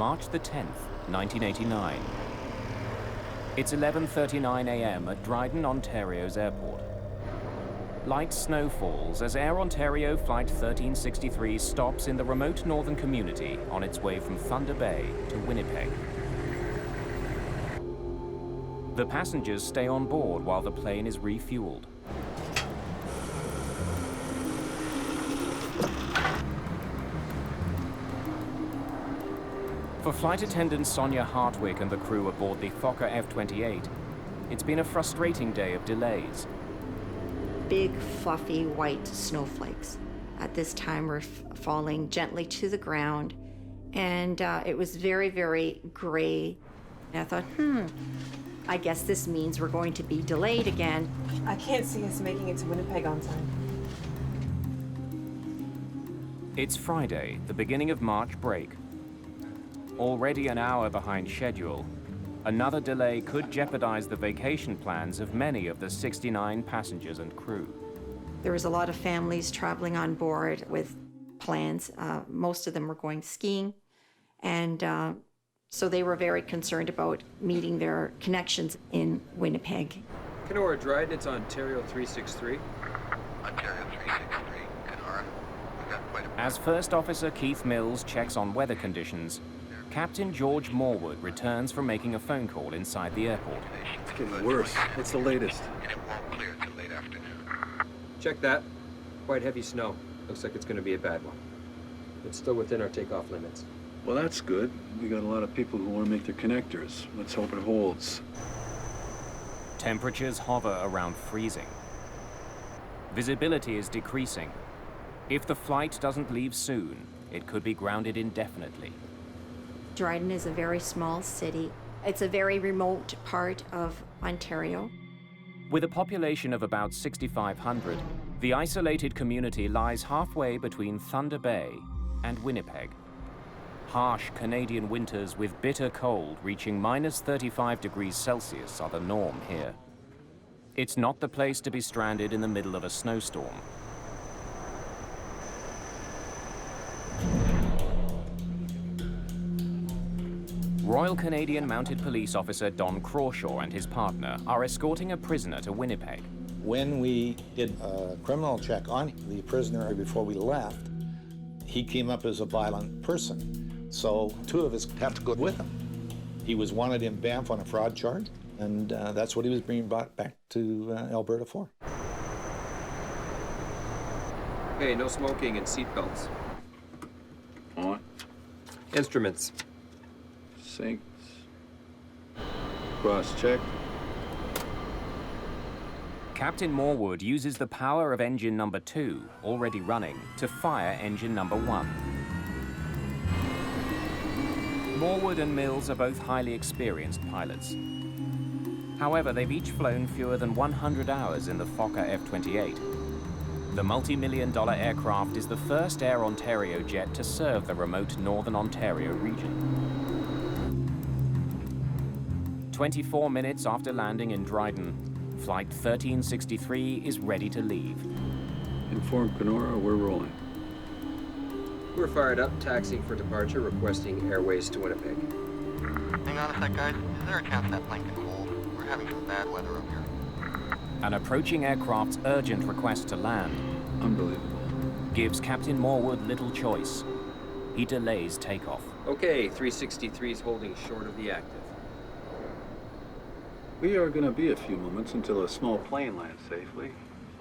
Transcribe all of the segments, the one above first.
March the 10th, 1989. It's 11:39 a.m. at Dryden, Ontario's airport. Light snow falls as Air Ontario Flight 1363 stops in the remote northern community on its way from Thunder Bay to Winnipeg. The passengers stay on board while the plane is refueled. For flight attendant Sonia Hartwig and the crew aboard the Fokker F-28, it's been a frustrating day of delays. Big, fluffy, white snowflakes at this time were falling gently to the ground, and it was very, very gray. And I thought, I guess this means we're going to be delayed again. I can't see us making it to Winnipeg on time. It's Friday, the beginning of March break. Already an hour behind schedule, another delay could jeopardize the vacation plans of many of the 69 passengers and crew. There was a lot of families traveling on board with plans. Most of them were going skiing, and so they were very concerned about meeting their connections in Winnipeg. Kenora, Dryden, it's Ontario 363. Ontario 363, Kenora. We've got quite a... As First Officer Keith Mills checks on weather conditions, Captain George Morwood returns from making a phone call inside the airport. It's getting worse. What's the latest? It won't clear till late afternoon. Check that. Quite heavy snow. Looks like it's going to be a bad one. It's still within our takeoff limits. Well, that's good. We got a lot of people who want to make their connectors. Let's hope it holds. Temperatures hover around freezing. Visibility is decreasing. If the flight doesn't leave soon, it could be grounded indefinitely. Dryden is a very small city. It's a very remote part of Ontario. With a population of about 6,500, the isolated community lies halfway between Thunder Bay and Winnipeg. Harsh Canadian winters with bitter cold reaching minus 35 degrees Celsius are the norm here. It's not the place to be stranded in the middle of a snowstorm. Royal Canadian Mounted Police Officer Don Crawshaw and his partner are escorting a prisoner to Winnipeg. When we did a criminal check on the prisoner before we left, he came up as a violent person. So two of us have to go with him. He was wanted in Banff on a fraud charge, and that's what he was being brought back to Alberta for. Hey, no smoking and seatbelts. On. Instruments. Syncs. Cross-check. Captain Morwood uses the power of engine number 2, already running, to fire engine number 1. Morwood and Mills are both highly experienced pilots. However, they've each flown fewer than 100 hours in the Fokker F-28. The multi-million-dollar aircraft is the first Air Ontario jet to serve the remote northern Ontario region. 24 minutes after landing in Dryden, Flight 1363 is ready to leave. Inform Kenora, we're rolling. We're fired up, taxiing for departure, requesting airways to Winnipeg. Hang on a sec, guys. Is there a chance that plane can hold? We're having some bad weather up here. An approaching aircraft's urgent request to land Unbelievable. gives Captain Morwood little choice. He delays takeoff. Okay, 363 is holding short of the active. We are going to be a few moments until a small plane lands safely.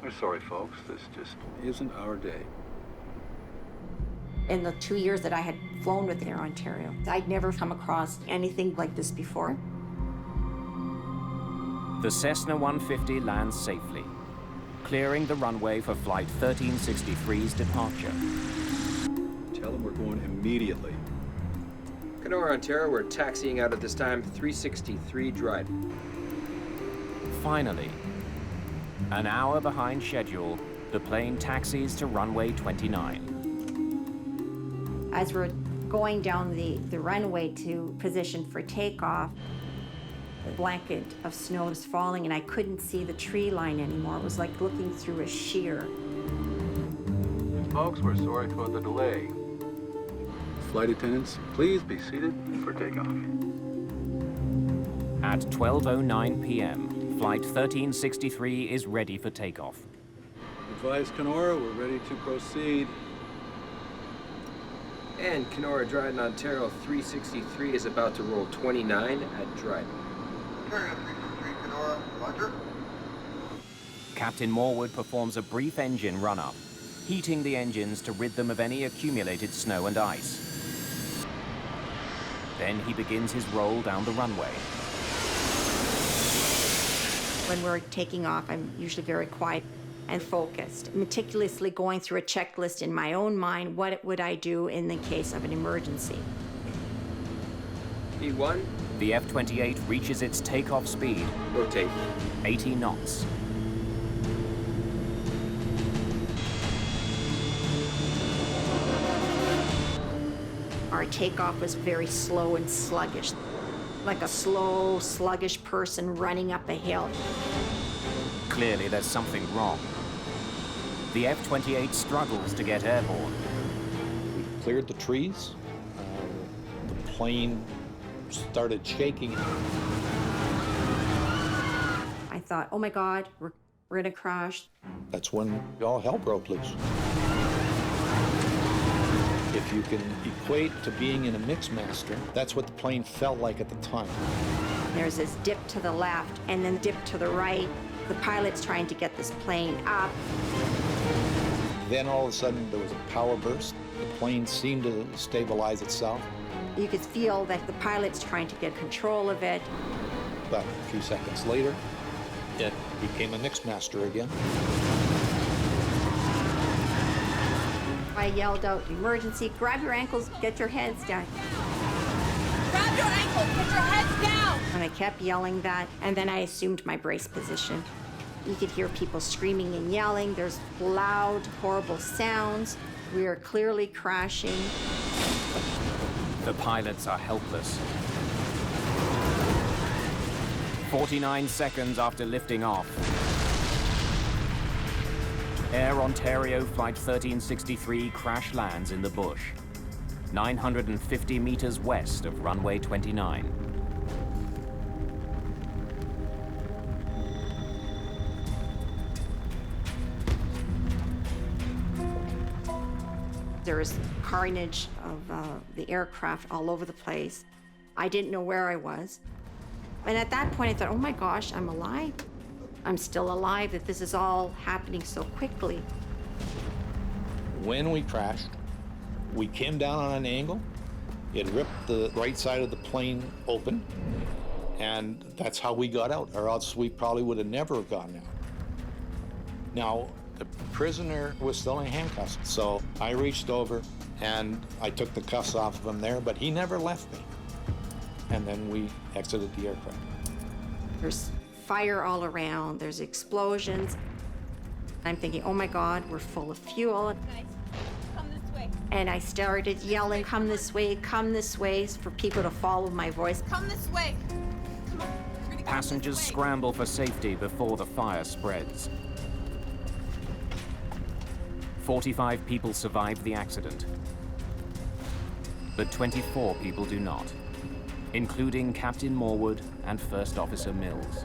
We're sorry, folks. This just isn't our day. In the 2 years that I had flown with Air Ontario, I'd never come across anything like this before. The Cessna 150 lands safely, clearing the runway for Flight 1363's departure. Tell them we're going immediately. Kenora, Ontario, we're taxiing out at this time, 363 Dryden. Finally, an hour behind schedule, the plane taxis to runway 29. As we're going down the runway to position for takeoff, a blanket of snow was falling and I couldn't see the tree line anymore. It was like looking through a sheer. Folks, we're sorry for the delay. Flight attendants, please be seated for takeoff. At 12:09 p.m., Flight 1363 is ready for takeoff. Advise Kenora, we're ready to proceed. And Kenora Dryden, Ontario 363 is about to roll 29 at Dryden. Ontario 363, Kenora, roger. Captain Morwood performs a brief engine run-up, heating the engines to rid them of any accumulated snow and ice. Then he begins his roll down the runway. When we're taking off, I'm usually very quiet and focused, meticulously going through a checklist in my own mind. What would I do in the case of an emergency? E1, The F-28 reaches its takeoff speed, rotate. 80 knots. Our takeoff was very slow and sluggish, like a slow, sluggish person running up a hill. Clearly, there's something wrong. The F-28 struggles to get airborne. We cleared the trees. The plane started shaking. I thought, oh my God, we're gonna crash. That's when all hell broke loose. If you can equate to being in a Mixmaster, that's what the plane felt like at the time. There's this dip to the left and then dip to the right. The pilot's trying to get this plane up. Then all of a sudden there was a power burst. The plane seemed to stabilize itself, You could feel that the pilot's trying to get control of it. but a few seconds later, it became a Mixmaster again. I yelled out, emergency, grab your ankles, get your heads down. Grab your ankles, put your heads down! And I kept yelling that, and then I assumed my brace position. You could hear people screaming and yelling. There's loud, horrible sounds. We are clearly crashing. The pilots are helpless. 49 seconds after lifting off, Air Ontario Flight 1363 crash lands in the bush, 950 meters west of runway 29. There was carnage of the aircraft all over the place. I didn't know where I was. And at that point, I thought, oh my gosh, I'm alive. I'm still alive, that this is all happening so quickly. When we crashed, we came down on an angle. It ripped the right side of the plane open, and that's how we got out, or else we probably would have never gotten out. Now, the prisoner was still in handcuffs, so I reached over and I took the cuffs off of him there, but he never left me. And then we exited the aircraft. There's fire all around, there's explosions. I'm thinking, oh my God, we're full of fuel. Guys, come this way. And I started yelling, come this way, for people to follow my voice. Come this way. Come on. We're gonna go Passengers this way. scramble for safety before the fire spreads. 45 people survived the accident, but 24 people do not, including Captain Morwood and First Officer Mills.